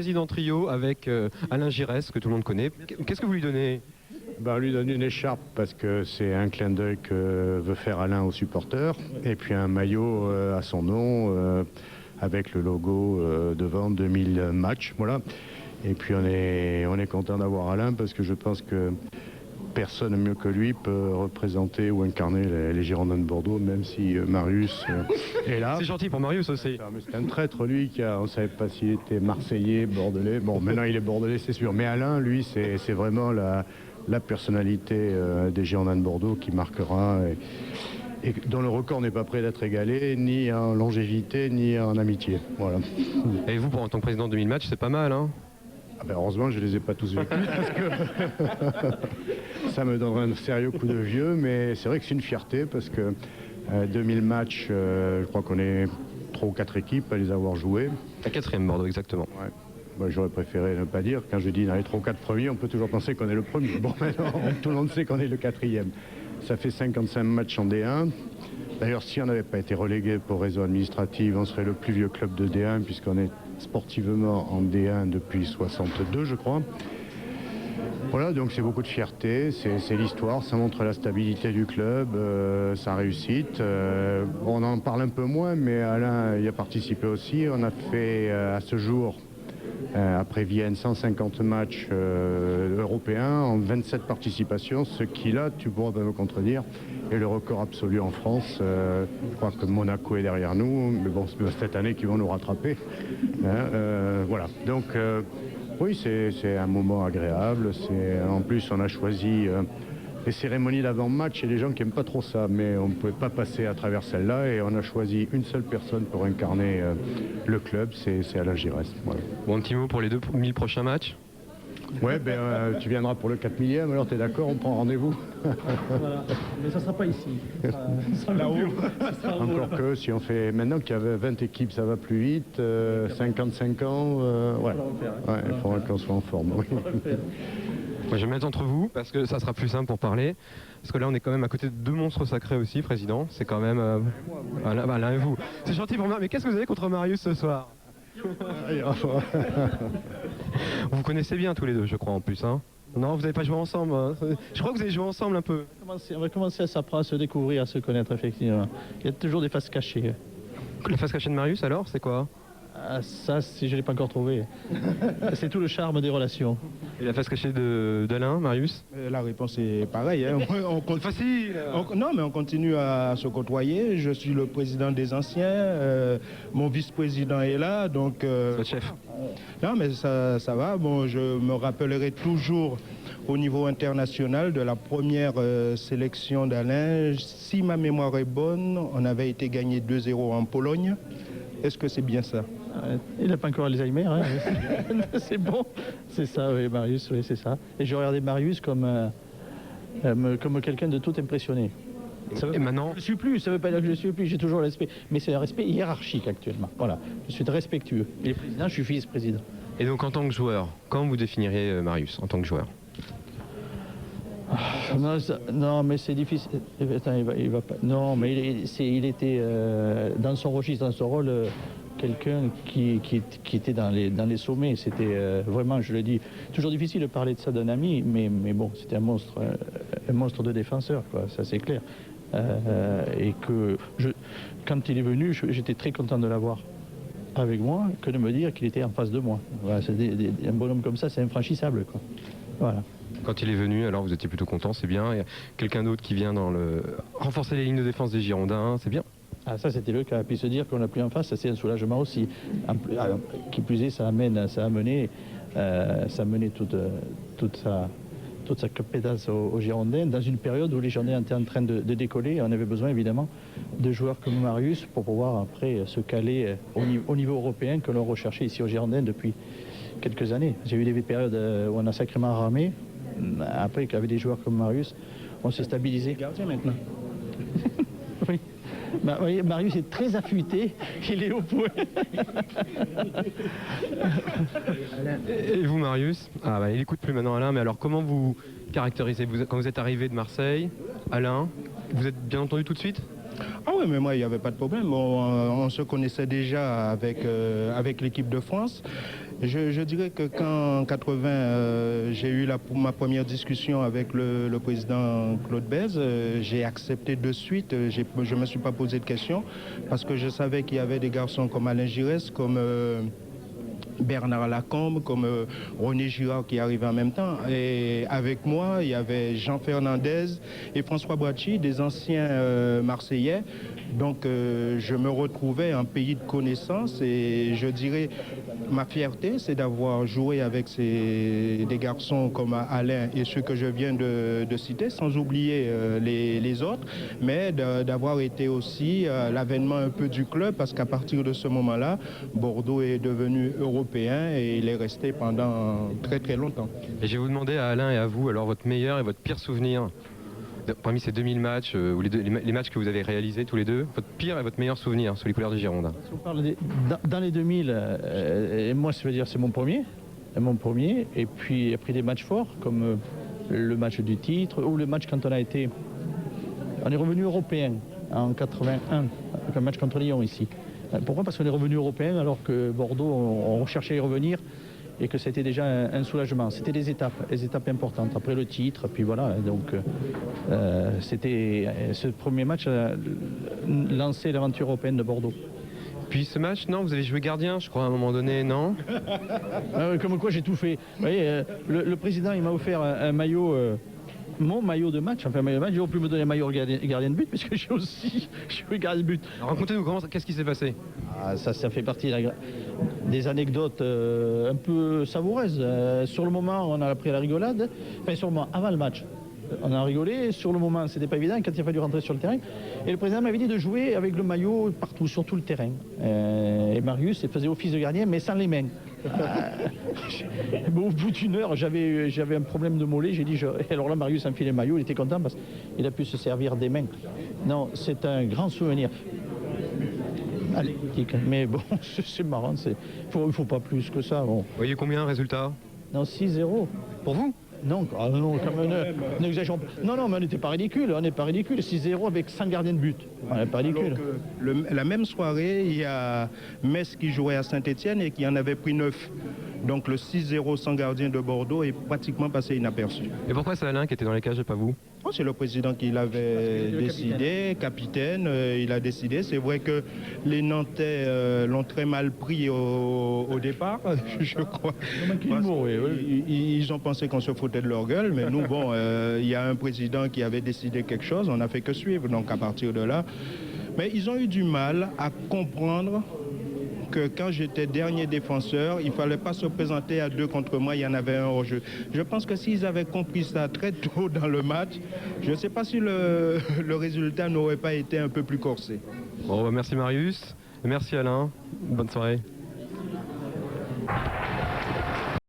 Président trio avec Alain Giresse, que tout le monde connaît. Qu'est-ce que vous lui donnez? Lui donne une écharpe parce que c'est un clin d'œil que veut faire Alain aux supporters. Et puis un maillot à son nom avec le logo devant 2000 matchs. Voilà. Et puis on est content d'avoir Alain parce que je pense que personne mieux que lui peut représenter ou incarner les Girondins de Bordeaux, même si Marius est là. C'est gentil pour Marius aussi. C'est un traître, lui, on ne savait pas s'il était marseillais, bordelais. Bon, maintenant il est bordelais, c'est sûr. Mais Alain, lui, c'est vraiment la personnalité des Girondins de Bordeaux qui marquera et dont le record n'est pas prêt d'être égalé, ni en longévité, ni en amitié. Voilà. Et vous, en tant que président de 2000 matchs, c'est pas mal, hein? Heureusement, je ne les ai pas tous vécus parce que ça me donnerait un sérieux coup de vieux, mais c'est vrai que c'est une fierté parce que 2000 matchs, je crois qu'on est 3 ou 4 équipes à les avoir joués. La 4e Bordeaux, exactement. Ouais. J'aurais préféré ne pas dire. Quand je dis dans les 3 ou 4 premiers, on peut toujours penser qu'on est le premier. Bon, maintenant, tout le monde sait qu'on est le 4e. Ça fait 55 matchs en D1. D'ailleurs, si on n'avait pas été relégué pour raison administrative, on serait le plus vieux club de D1 puisqu'on est sportivement en D1 depuis 62, je crois. Voilà, donc c'est beaucoup de fierté, c'est l'histoire, ça montre la stabilité du club, sa réussite. On en parle un peu moins, mais Alain y a participé aussi. On a fait à ce jour, après Vienne, 150 matchs européens en 27 participations, ce qui là, tu pourras pas me contredire, est le record absolu en France. Je crois que Monaco est derrière nous, mais bon, c'est cette année qu'ils vont nous rattraper. Voilà, donc oui, c'est un moment agréable. En plus, on a choisi les cérémonies d'avant-match. Il y a des gens qui n'aiment pas trop ça, mais on ne pouvait pas passer à travers celle-là et on a choisi une seule personne pour incarner le club, c'est Alain Giresse. Voilà. Bon, un petit mot pour les 2000 prochains matchs. Ouais, tu viendras pour le 4000e, alors tu es d'accord, on prend rendez-vous. Voilà. Mais ça ne sera pas ici. Ça sera là-haut. Encore que si on fait, maintenant qu'il y avait 20 équipes, ça va plus vite, 55 ans, il faudra qu'on soit en forme. Oui. Moi, je vais me mettre entre vous, parce que ça sera plus simple pour parler. Parce que là, on est quand même à côté de 2 monstres sacrés aussi, président. C'est quand même... Alain et vous. C'est gentil pour moi, mais qu'est-ce que vous avez contre Marius ce soir? Vous connaissez bien tous les deux, je crois, en plus, hein? Non, vous n'avez pas joué ensemble, hein? Je crois que vous avez joué ensemble un peu. On va commencer à s'apprendre, à se découvrir, à se connaître, effectivement. Il y a toujours des faces cachées. La face cachée de Marius, alors, c'est quoi? Ça, si je ne l'ai pas encore trouvé. C'est tout le charme des relations. Et la face cachée d'Alain, Marius? La réponse est pareille. Hein. C'est facile. Non, mais on continue à se côtoyer. Je suis le président des anciens. Mon vice-président est là. Donc, votre chef. Non, mais ça va. Bon, je me rappellerai toujours au niveau international de la première sélection d'Alain. Si ma mémoire est bonne, on avait été gagné 2-0 en Pologne. Est-ce que c'est bien ça? Il n'a pas encore Alzheimer, hein. C'est bon. C'est ça, oui, Marius, oui, c'est ça. Et je regardais Marius comme quelqu'un de tout impressionné. Et maintenant, je ne suis plus, ça ne veut pas dire que je ne suis plus, j'ai toujours le respect. Mais c'est un respect hiérarchique actuellement. Voilà, je suis respectueux. Il est président, je suis vice-président. Et donc en tant que joueur, comment vous définiriez Marius en tant que joueur? Non, mais c'est difficile. Attends, il va pas. Non, mais il était dans son registre, dans son rôle, quelqu'un qui était dans les sommets. C'était vraiment, je le dis, toujours difficile de parler de ça d'un ami, mais bon, c'était un monstre de défenseur, quoi. Ça c'est clair. Et que quand il est venu, j'étais très content de l'avoir avec moi, que de me dire qu'il était en face de moi. Voilà, un bonhomme comme ça, c'est infranchissable, quoi. Voilà. Quand il est venu, alors vous étiez plutôt content, c'est bien. Il y a quelqu'un d'autre qui vient renforcer les lignes de défense des Girondins, c'est bien. Ah, ça c'était le cas. Puis se dire qu'on n'a plus en face, ça c'est un soulagement aussi. Qui plus est, ça a mené toute sa compétence aux Girondins dans une période où les Girondins étaient en train de décoller. Et on avait besoin évidemment de joueurs comme Marius pour pouvoir après se caler au niveau européen que l'on recherchait ici aux Girondins depuis quelques années. J'ai eu des périodes où on a sacrément ramé. Après, qu'avec des joueurs comme Marius, on s'est stabilisé. Gardien maintenant. Oui. Oui, Marius est très affûté, il est au point. Et vous, Marius? Il écoute plus maintenant Alain, mais alors comment vous caractérisez quand vous êtes arrivé de Marseille, Alain, vous êtes bien entendu tout de suite? Ah oui, mais moi, il n'y avait pas de problème. On se connaissait déjà avec l'équipe de France. Je dirais que quand en 80, j'ai eu ma première discussion avec le président Claude Bèze, j'ai accepté de suite, je ne me suis pas posé de questions, parce que je savais qu'il y avait des garçons comme Alain Giresse, comme Bernard Lacombe, comme René Girard qui arrivait en même temps. Et avec moi, il y avait Jean Fernandez et François Bracci, des anciens Marseillais. Donc je me retrouvais en pays de connaissances et je dirais ma fierté, c'est d'avoir joué avec des garçons comme Alain et ceux que je viens de citer, sans oublier les autres, mais d'avoir été aussi l'avènement un peu du club, parce qu'à partir de ce moment-là, Bordeaux est devenu européen et il est resté pendant très très longtemps. Et je vais vous demander à Alain et à vous, alors votre meilleur et votre pire souvenir parmi ces 2000 matchs, ou les matchs que vous avez réalisés tous les deux, votre pire et votre meilleur souvenir sous les couleurs de Gironde. Si on parle dans les 2000, moi, ça veut dire c'est mon premier. Et puis après des matchs forts, comme le match du titre, ou le match quand on est revenu européen en 81, avec un match contre Lyon ici. Pourquoi? Parce qu'on est revenu européen alors que Bordeaux, on recherchait à y revenir et que c'était déjà un soulagement. C'était des étapes importantes. Après le titre, puis voilà. Donc c'était ce premier match a lancé l'aventure européenne de Bordeaux. Puis ce match, non, vous avez joué gardien, je crois, à un moment donné, non? Comme quoi j'ai tout fait. Vous voyez, le président, il m'a offert un maillot, mon maillot de match, enfin un maillot de match. Il aurait pu me donner un maillot gardien de but, parce que j'ai aussi joué gardien de but. Alors racontez-nous, qu'est-ce qui s'est passé? Ça fait partie des anecdotes un peu savoureuses. Sur le moment, on a pris la rigolade. Enfin, sur le moment, avant le match, on a rigolé. Sur le moment, c'était pas évident quand il a fallu rentrer sur le terrain. Et le président m'avait dit de jouer avec le maillot partout, sur tout le terrain. Et Marius faisait office de gardien, mais sans les mains. Au bout d'une heure, j'avais un problème de mollet. J'ai dit, alors là, Marius a enfilé le maillot. Il était content parce qu'il a pu se servir des mains. Non, c'est un grand souvenir. Mais bon, c'est marrant, il ne faut pas plus que ça. Bon. Vous voyez combien, résultat? Non, 6-0. Pour vous? Non, n'exagérons pas. Non, mais on n'était pas ridicule. 6-0 avec 100 gardiens de but. On n'est pas ridicule. La même soirée, il y a Metz qui jouait à Saint-Etienne et qui en avait pris 9. Donc le 6-0 sans gardien de Bordeaux est pratiquement passé inaperçu. Et pourquoi c'est Alain qui était dans les cages et pas vous? C'est le président qui l'avait décidé, capitaine, il a décidé. C'est vrai que les Nantais l'ont très mal pris au départ, je crois. Ils ont pensé qu'on se foutait de leur gueule, mais nous, bon, il y a un président qui avait décidé quelque chose, on n'a fait que suivre, donc à partir de là. Mais ils ont eu du mal à comprendre que quand j'étais dernier défenseur, il ne fallait pas se présenter à 2 contre moi, il y en avait un hors jeu. Je pense que s'ils avaient compris ça très tôt dans le match, je ne sais pas si le résultat n'aurait pas été un peu plus corsé. Bon, merci Marius, merci Alain, bonne soirée.